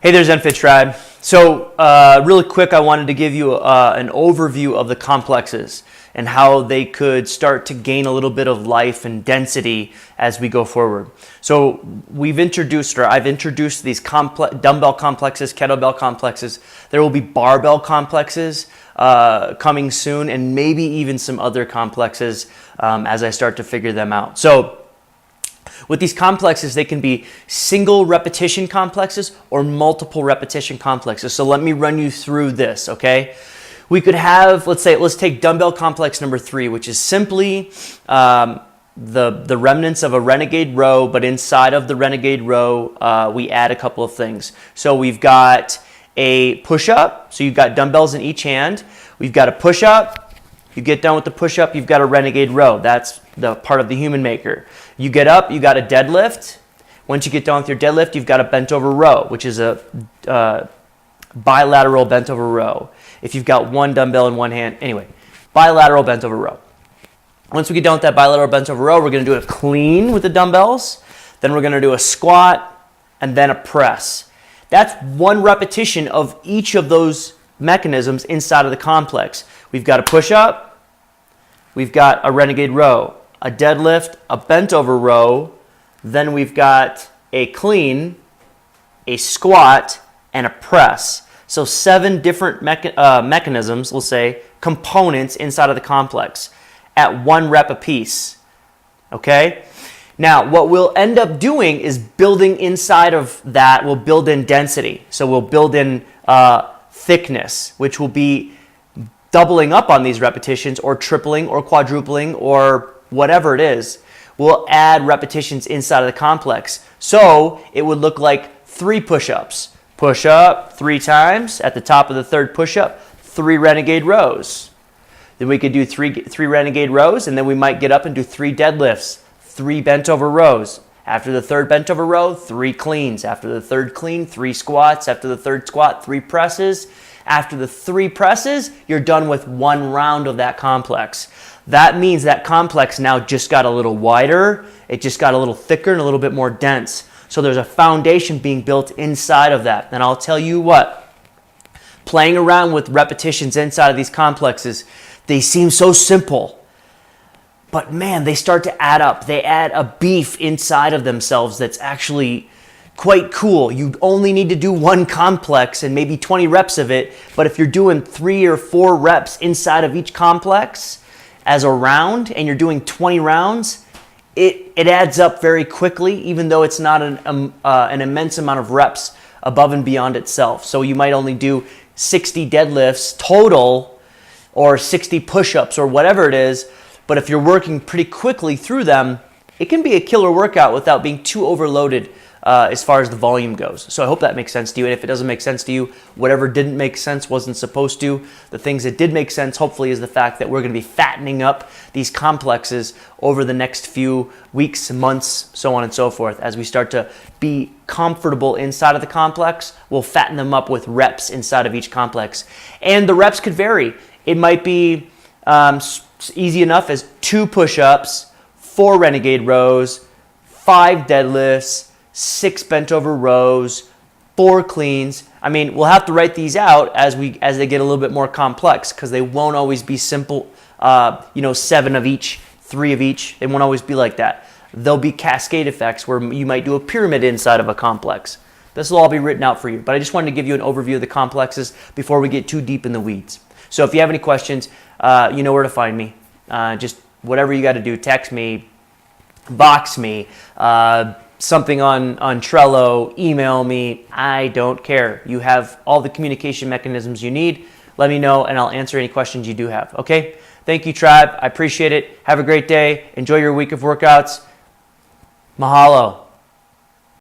Hey there, ZenFit tribe. So really quick, I wanted to give you an overview of the complexes and how they could start to gain a little bit of life and density as we go forward. So I've introduced these dumbbell complexes, kettlebell complexes. There will be barbell complexes coming soon, and maybe even some other complexes as I start to figure them out. So with these complexes, they can be single repetition complexes or multiple repetition complexes. So let me run you through this, okay? We could have, let's take dumbbell complex number 3, which is simply the remnants of a renegade row, but inside of the renegade row, we add a couple of things. So we've got a push-up. So you've got dumbbells in each hand. We've got a push-up. You get done with the push-up, you've got a renegade row. That's the part of the human maker. You get up, you got a deadlift. Once you get done with your deadlift, you've got a bent over row, which is a bilateral bent over row. If you've got one dumbbell in one hand, anyway, bilateral bent over row. Once we get done with that bilateral bent over row, we're gonna do a clean with the dumbbells, then we're gonna do a squat, and then a press. That's one repetition of each of those mechanisms inside of the complex. We've got a push-up, we've got a renegade row, a deadlift, a bent over row, then we've got a clean, a squat, and a press. So 7 different mechanisms, we'll say, components inside of the complex at 1 rep apiece, okay? Now, what we'll end up doing is building inside of that, we'll build in density. So we'll build in thickness, which will be doubling up on these repetitions or tripling or quadrupling or whatever it is. We'll add repetitions inside of the complex. So it would look like 3 push-ups. Push up 3 times. At the top of the 3rd push-up, 3 renegade rows. Then we could do three renegade rows, and then we might get up and do 3 deadlifts, 3 bent over rows. After the 3rd bent over row, 3 cleans. After the 3rd clean, 3 squats. After the 3rd squat, 3 presses. After the 3 presses, you're done with 1 round of that complex. That means that complex now just got a little wider, it just got a little thicker and a little bit more dense. So there's a foundation being built inside of that. And I'll tell you what, playing around with repetitions inside of these complexes, they seem so simple. But man, they start to add up. They add a beef inside of themselves that's actually quite cool. You only need to do 1 complex and maybe 20 reps of it. But if you're doing 3 or 4 reps inside of each complex as a round and you're doing 20 rounds, it adds up very quickly, even though it's not an immense amount of reps above and beyond itself. So you might only do 60 deadlifts total or 60 push-ups or whatever it is. But if you're working pretty quickly through them, it can be a killer workout without being too overloaded as far as the volume goes. So I hope that makes sense to you. And if it doesn't make sense to you, whatever didn't make sense wasn't supposed to. The things that did make sense, hopefully, is the fact that we're going to be fattening up these complexes over the next few weeks, months, so on and so forth. As we start to be comfortable inside of the complex, we'll fatten them up with reps inside of each complex. And the reps could vary. It might be easy enough as 2 push-ups, 4 renegade rows, 5 deadlifts, 6 bent over rows, 4 cleans. I mean, we'll have to write these out as they get a little bit more complex, because they won't always be simple, 7 of each, 3 of each. They won't always be like that. There'll be cascade effects where you might do a pyramid inside of a complex. This will all be written out for you, but I just wanted to give you an overview of the complexes before we get too deep in the weeds. So if you have any questions, you know where to find me. Just whatever you got to do, text me, box me, something on Trello, email me. I don't care. You have all the communication mechanisms you need. Let me know and I'll answer any questions you do have. Okay? Thank you, tribe. I appreciate it. Have a great day. Enjoy your week of workouts. Mahalo.